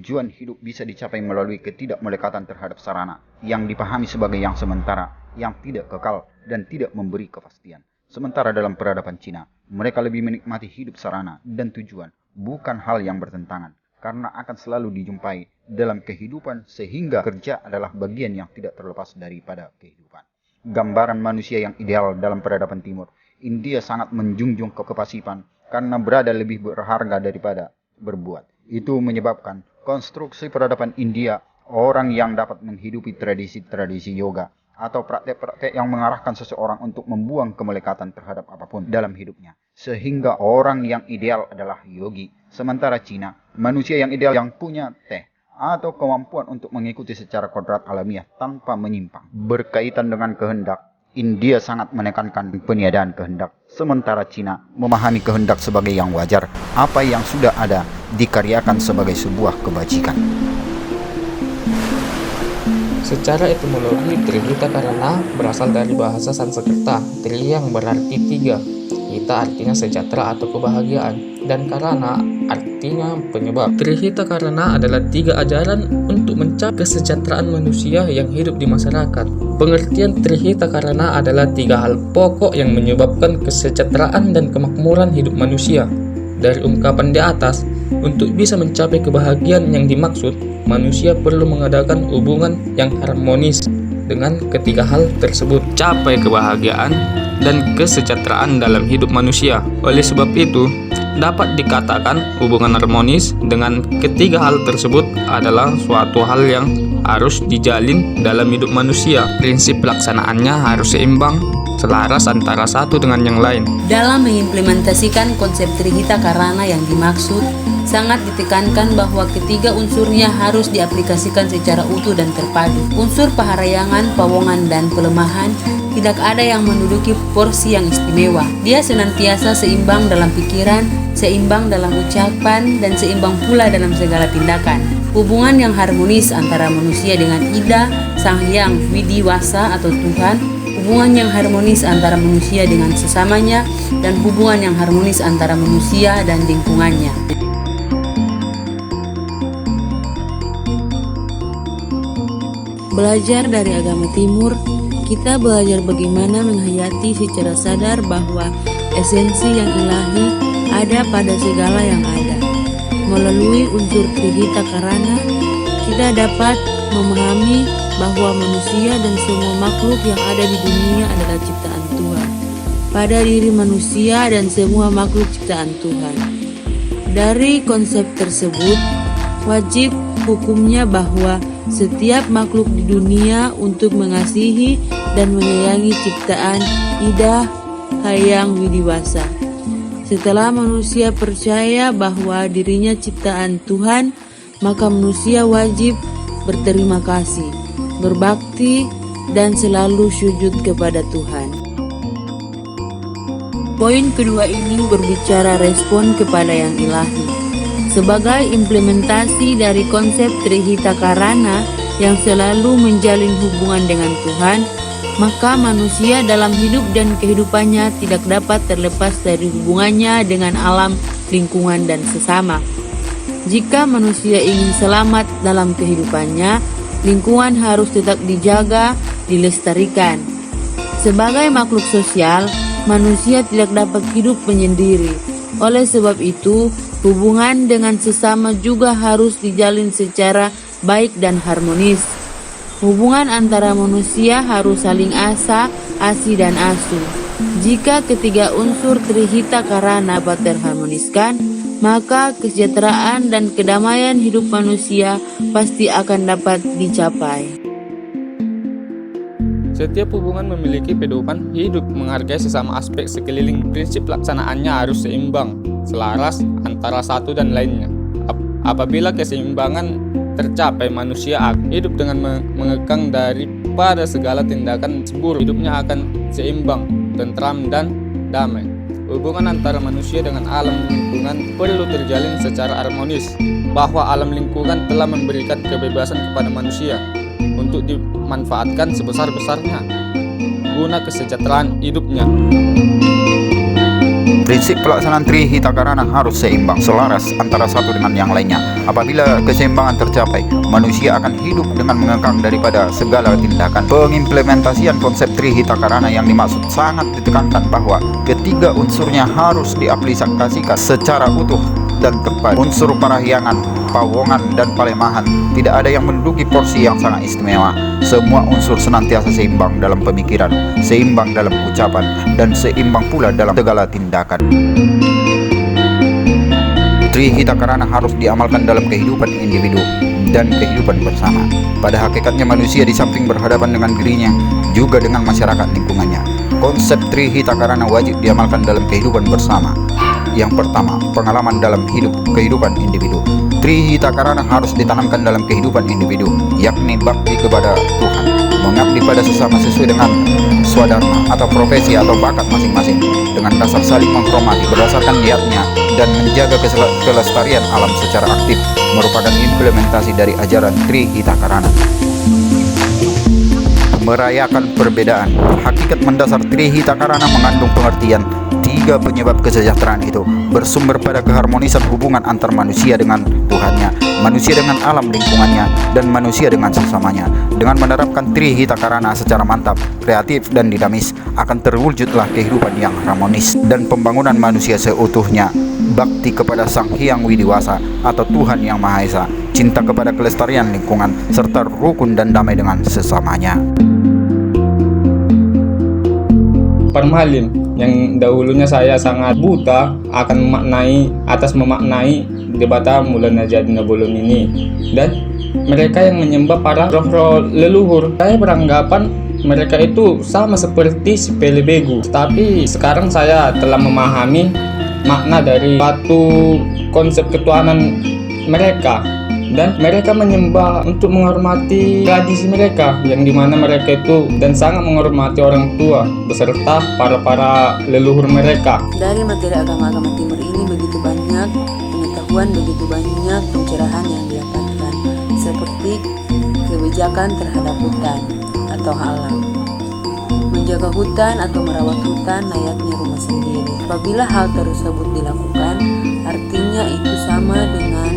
tujuan hidup bisa dicapai melalui ketidakmelekatan terhadap sarana yang dipahami sebagai yang sementara, yang tidak kekal, dan tidak memberi kepastian. Sementara dalam peradaban Cina, mereka lebih menikmati hidup sarana dan tujuan, bukan hal yang bertentangan, karena akan selalu dijumpai dalam kehidupan sehingga kerja adalah bagian yang tidak terlepas daripada kehidupan. Gambaran manusia yang ideal dalam peradaban timur, India sangat menjunjung kekepasipan karena berada lebih berharga daripada berbuat. Itu menyebabkan konstruksi peradaban India orang yang dapat menghidupi tradisi-tradisi yoga atau praktek-praktek yang mengarahkan seseorang untuk membuang kemelekatan terhadap apapun dalam hidupnya. Sehingga orang yang ideal adalah yogi. Sementara Cina, manusia yang ideal yang punya teh atau kemampuan untuk mengikuti secara kodrat alamiah tanpa menyimpang. Berkaitan dengan kehendak, India sangat menekankan peniadaan kehendak. Sementara Cina memahami kehendak sebagai yang wajar. Apa yang sudah ada dikaryakan sebagai sebuah kebajikan. Secara etimologi, Trihita Karana berasal dari bahasa Sanskerta, tri yang berarti tiga, hita artinya sejahtera atau kebahagiaan, dan karana artinya penyebab. Trihita Karana adalah tiga ajaran untuk mencapai kesejahteraan manusia yang hidup di masyarakat. Pengertian Trihita Karana adalah tiga hal pokok yang menyebabkan kesejahteraan dan kemakmuran hidup manusia. Dari ungkapan di atas, untuk bisa mencapai kebahagiaan yang dimaksud, manusia perlu mengadakan hubungan yang harmonis dengan ketiga hal tersebut. Capai kebahagiaan dan kesejahteraan dalam hidup manusia. Oleh sebab itu, dapat dikatakan hubungan harmonis dengan ketiga hal tersebut adalah suatu hal yang harus dijalin dalam hidup manusia. Prinsip pelaksanaannya harus seimbang, selaras antara satu dengan yang lain. Dalam mengimplementasikan konsep Trihita Karana yang dimaksud, sangat ditekankan bahwa ketiga unsurnya harus diaplikasikan secara utuh dan terpadu. Unsur paharayangan, pawongan, dan pelemahan tidak ada yang menduduki porsi yang istimewa. Dia senantiasa seimbang dalam pikiran, seimbang dalam ucapan, dan seimbang pula dalam segala tindakan. Hubungan yang harmonis antara manusia dengan Ida, Sang Hyang Widiwasa atau Tuhan, hubungan yang harmonis antara manusia dengan sesamanya, dan hubungan yang harmonis antara manusia dan lingkungannya. Belajar dari agama Timur, kita belajar bagaimana menghayati secara sadar bahwa esensi yang ilahi ada pada segala yang ada. Melalui unsur Trihita Karana, kita dapat memahami bahwa manusia dan semua makhluk yang ada di dunia adalah ciptaan Tuhan. Pada diri manusia dan semua makhluk ciptaan Tuhan. Dari konsep tersebut, wajib hukumnya bahwa setiap makhluk di dunia untuk mengasihi dan menyayangi ciptaan Ida Hyang Widiwasa. Setelah manusia percaya bahwa dirinya ciptaan Tuhan, maka manusia wajib berterima kasih, berbakti, dan selalu sujud kepada Tuhan. Poin kedua ini berbicara respon kepada yang ilahi. Sebagai implementasi dari konsep Trihita Karana yang selalu menjalin hubungan dengan Tuhan, maka manusia dalam hidup dan kehidupannya tidak dapat terlepas dari hubungannya dengan alam, lingkungan, dan sesama. Jika manusia ingin selamat dalam kehidupannya, lingkungan harus tetap dijaga, dilestarikan. Sebagai makhluk sosial, manusia tidak dapat hidup menyendiri. Oleh sebab itu, hubungan dengan sesama juga harus dijalin secara baik dan harmonis. Hubungan antara manusia harus saling asi dan asuh. Jika ketiga unsur Trihita Karana dapat terharmoniskan, maka kesejahteraan dan kedamaian hidup manusia pasti akan dapat dicapai. Setiap hubungan memiliki pedoman hidup menghargai sesama aspek sekeliling. Prinsip pelaksanaannya harus seimbang, selaras antara satu dan lainnya. Apabila keseimbangan tercapai, manusia akan hidup dengan mengekang daripada segala tindakan buruk. Hidupnya akan seimbang, tentram, dan damai. Hubungan antara manusia dengan alam lingkungan perlu terjalin secara harmonis, bahwa alam lingkungan telah memberikan kebebasan kepada manusia untuk dimanfaatkan sebesar-besarnya guna kesejahteraan hidupnya. Prinsip pelaksanaan Trihita Karana harus seimbang, selaras antara satu dengan yang lainnya. Apabila keseimbangan tercapai, manusia akan hidup dengan mengekang daripada segala tindakan. Pengimplementasian konsep Trihita Karana yang dimaksud sangat ditekankan bahwa ketiga unsurnya harus diaplikasikan secara utuh dan tepat. Unsur parahyangan, pawongan, dan palemahan tidak ada yang menduduki porsi yang sangat istimewa. Semua unsur senantiasa seimbang dalam pemikiran, seimbang dalam ucapan, dan seimbang pula dalam segala tindakan. Trihita Karana harus diamalkan dalam kehidupan individu dan kehidupan bersama. Pada hakikatnya manusia di samping berhadapan dengan dirinya, juga dengan masyarakat lingkungannya. Konsep Trihita Karana wajib diamalkan dalam kehidupan bersama. Yang pertama, pengalaman dalam kehidupan individu. Trihita Karana harus ditanamkan dalam kehidupan individu, yakni bakti kepada Tuhan, mengabdi pada sesama sesuai dengan swadharma atau profesi atau bakat masing-masing, dengan dasar saling menghormati berdasarkan niatnya, dan menjaga kelestarian alam secara aktif, merupakan implementasi dari ajaran Trihita Karana. Merayakan perbedaan. Hakikat mendasar Trihita Karana mengandung pengertian tiga penyebab kesejahteraan itu bersumber pada keharmonisan hubungan antar manusia dengan Tuhannya, manusia dengan alam lingkungannya, dan manusia dengan sesamanya. Dengan menerapkan Trihita Karana secara mantap, kreatif, dan dinamis, akan terwujudlah kehidupan yang harmonis dan pembangunan manusia seutuhnya. Bakti kepada Sang Hyang Widiwasa atau Tuhan Yang Maha Esa, cinta kepada kelestarian lingkungan, serta rukun dan damai dengan sesamanya. Parmalim yang dahulunya saya sangat buta akan memaknai debata mulai najadina bolon ini, dan mereka yang menyembah para roh-roh leluhur. Saya beranggapan mereka itu sama seperti si Pelebegu, tapi sekarang saya telah memahami makna dari suatu konsep ketuhanan mereka, dan mereka menyembah untuk menghormati tradisi mereka, yang dimana mereka itu dan sangat menghormati orang tua beserta para leluhur mereka. Dari materi agama-agama timur ini begitu banyak pengetahuan, begitu banyak pencerahan yang didapatkan, seperti kebijakan terhadap hutan atau alam. Menjaga hutan atau merawat hutan layaknya rumah sendiri. Apabila hal tersebut dilakukan, artinya itu sama dengan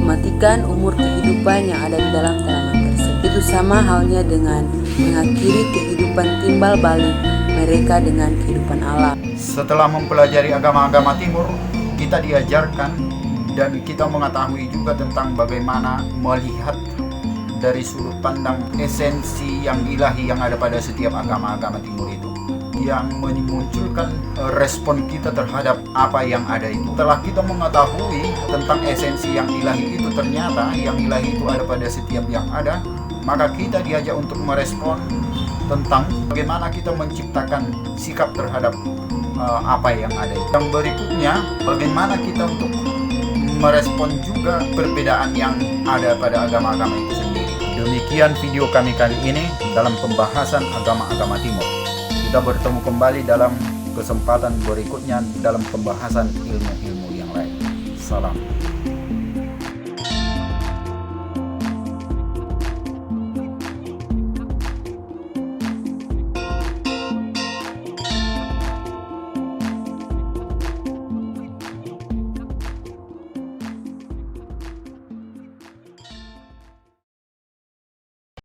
mematikan umur kehidupan yang ada di dalam tanaman tersebut. Itu sama halnya dengan mengakhiri kehidupan timbal balik mereka dengan kehidupan alam. Setelah mempelajari agama-agama timur, kita diajarkan dan kita mengetahui juga tentang bagaimana melihat dari sudut pandang esensi yang ilahi yang ada pada setiap agama-agama timur itu, yang memunculkan respon kita terhadap apa yang ada itu. Setelah kita mengetahui tentang esensi yang ilahi itu, ternyata yang ilahi itu ada pada setiap yang ada, maka kita diajak untuk merespon tentang bagaimana kita menciptakan sikap terhadap apa yang ada itu. Yang berikutnya, bagaimana kita untuk merespon juga perbedaan yang ada pada agama-agama itu sendiri. Demikian video kami kali ini dalam pembahasan agama-agama timur. Kita bertemu kembali dalam kesempatan berikutnya dalam pembahasan ilmu-ilmu yang lain. Salam.